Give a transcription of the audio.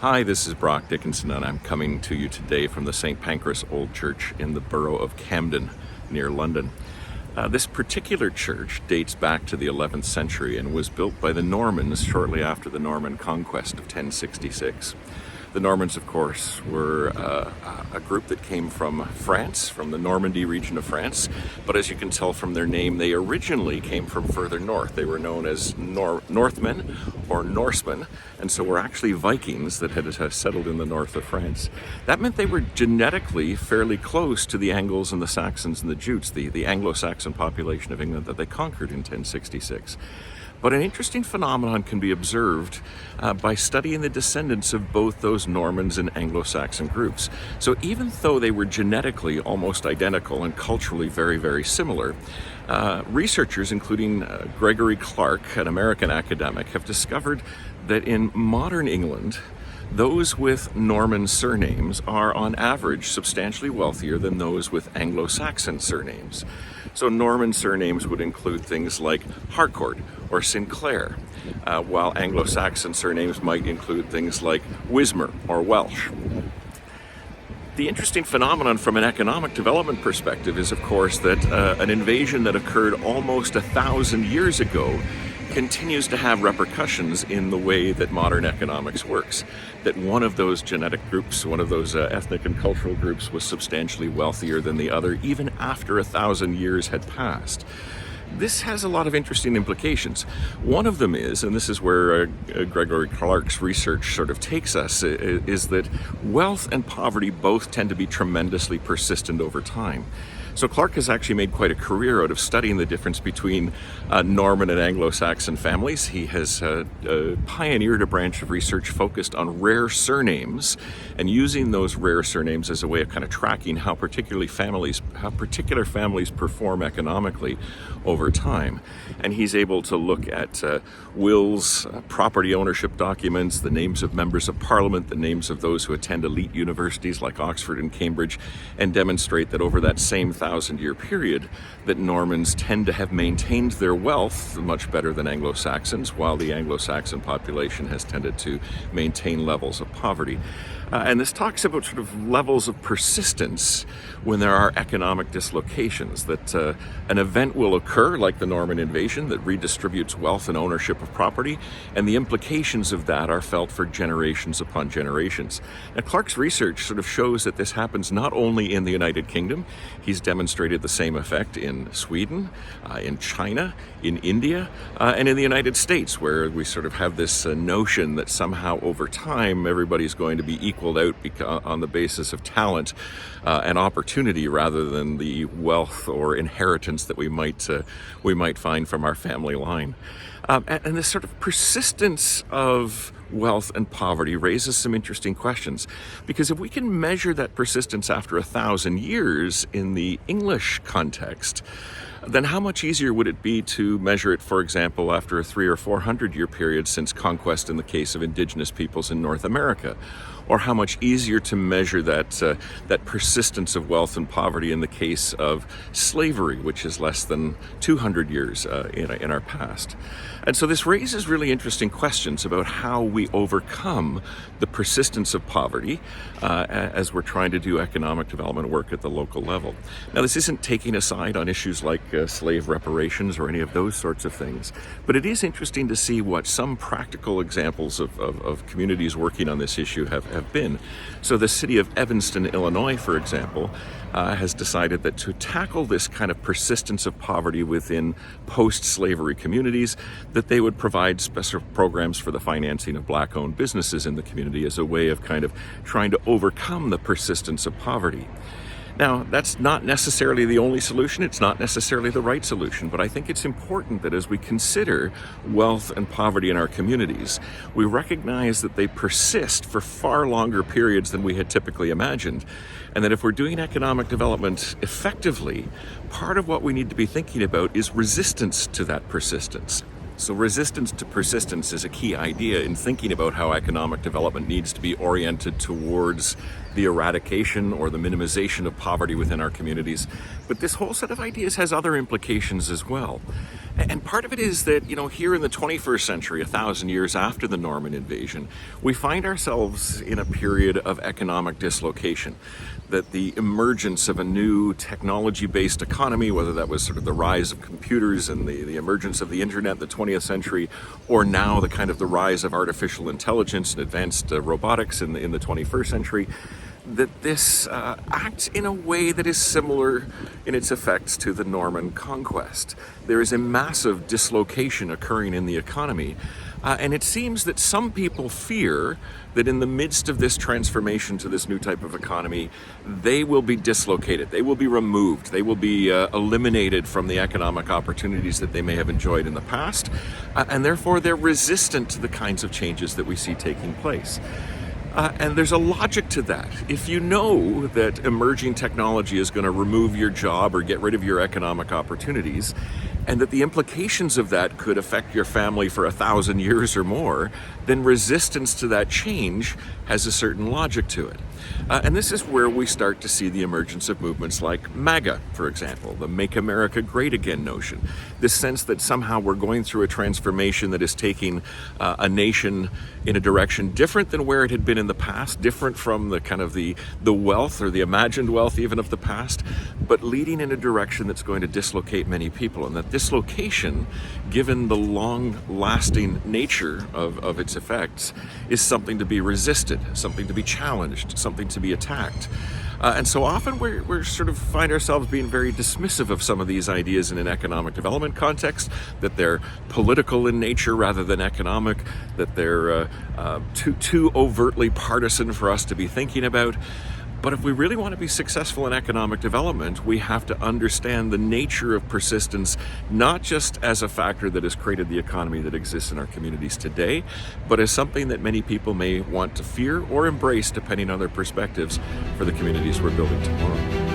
Hi, this is Brock Dickinson, and I'm coming to you today from the St. Pancras Old Church in the borough of Camden, near London. This particular church dates back to the 11th century and was built by the Normans shortly after the Norman Conquest of 1066. The Normans, of course, were a group that came from France, from the Normandy region of France, but as you can tell from their name, they originally came from further north. They were known as Northmen or Norsemen, and so were actually Vikings that had settled in the north of France. That meant they were genetically fairly close to the Angles and the Saxons and the Jutes, the Anglo-Saxon population of England that they conquered in 1066. But an interesting phenomenon can be observed by studying the descendants of both those Normans and Anglo-Saxon groups. So even though they were genetically almost identical and culturally very, very similar, researchers, including Gregory Clark, an American academic, have discovered that in modern England, those with Norman surnames are on average substantially wealthier than those with Anglo-Saxon surnames. So Norman surnames would include things like Harcourt or Sinclair, while Anglo-Saxon surnames might include things like Wismer or Welsh. The interesting phenomenon from an economic development perspective is, of course, that an invasion that occurred almost 1,000 years ago continues to have repercussions in the way that modern economics works. That one of those genetic groups, one of those ethnic and cultural groups, was substantially wealthier than the other, even after 1,000 years had passed. This has a lot of interesting implications. One of them is, and this is where Gregory Clark's research sort of takes us, is that wealth and poverty both tend to be tremendously persistent over time. So Clark has actually made quite a career out of studying the difference between Norman and Anglo-Saxon families. He has pioneered a branch of research focused on rare surnames and using those rare surnames as a way of kind of tracking how particular families perform economically over time. And he's able to look at wills, property ownership documents, the names of members of parliament, the names of those who attend elite universities like Oxford and Cambridge, and demonstrate that over that same 1,000-year period that Normans tend to have maintained their wealth much better than Anglo-Saxons, while the Anglo-Saxon population has tended to maintain levels of poverty. And this talks about sort of levels of persistence when there are economic dislocations, that an event will occur like the Norman invasion that redistributes wealth and ownership of property, and the implications of that are felt for generations upon generations. Now, Clark's research sort of shows that this happens not only in the United Kingdom. He's demonstrated the same effect in Sweden, in China, in India, and in the United States, where we sort of have this notion that somehow over time everybody's going to be equaled out on the basis of talent and opportunity rather than the wealth or inheritance that we might find from our family line. And this sort of persistence of wealth and poverty raises some interesting questions, because if we can measure that persistence after 1,000 years in the English context, then how much easier would it be to measure it, for example, after a 300 or 400 year period since conquest in the case of indigenous peoples in North America? Or how much easier to measure that persistence of wealth and poverty in the case of slavery, which is less than 200 years in our past. And so this raises really interesting questions about how we overcome the persistence of poverty as we're trying to do economic development work at the local level. Now, this isn't taking a side on issues like slave reparations or any of those sorts of things, but it is interesting to see what some practical examples of communities working on this issue have been. So the city of Evanston, Illinois, for example, has decided that to tackle this kind of persistence of poverty within post-slavery communities, that they would provide special programs for the financing of black-owned businesses in the community as a way of kind of trying to overcome the persistence of poverty. Now, that's not necessarily the only solution, it's not necessarily the right solution, but I think it's important that as we consider wealth and poverty in our communities, we recognize that they persist for far longer periods than we had typically imagined, and that if we're doing economic development effectively, part of what we need to be thinking about is resistance to that persistence. So resistance to persistence is a key idea in thinking about how economic development needs to be oriented towards the eradication or the minimization of poverty within our communities. But this whole set of ideas has other implications as well. And part of it is that, here in the 21st century, 1,000 years after the Norman invasion, we find ourselves in a period of economic dislocation. That the emergence of a new technology-based economy, whether that was sort of the rise of computers and the emergence of the internet in the 20th century, or now the rise of artificial intelligence and advanced robotics in the 21st century, that this acts in a way that is similar in its effects to the Norman Conquest. There is a massive dislocation occurring in the economy, and it seems that some people fear that in the midst of this transformation to this new type of economy, they will be dislocated, they will be removed, they will be eliminated from the economic opportunities that they may have enjoyed in the past, and therefore they're resistant to the kinds of changes that we see taking place. And there's a logic to that. If you know that emerging technology is going to remove your job or get rid of your economic opportunities, and that the implications of that could affect your family for 1,000 years or more, then resistance to that change has a certain logic to it. And this is where we start to see the emergence of movements like MAGA, for example, the Make America Great Again notion. This sense that somehow we're going through a transformation that is taking a nation in a direction different than where it had been in the past, different from the wealth or the imagined wealth even of the past, but leading in a direction that's going to dislocate many people. And that dislocation, given the long-lasting nature of its effects, is something to be resisted, something to be challenged, something to be attacked. And so often we're sort of find ourselves being very dismissive of some of these ideas in an economic development context, that they're political in nature rather than economic, that they're too overtly partisan for us to be thinking about. But if we really want to be successful in economic development, we have to understand the nature of persistence, not just as a factor that has created the economy that exists in our communities today, but as something that many people may want to fear or embrace depending on their perspectives for the communities we're building tomorrow.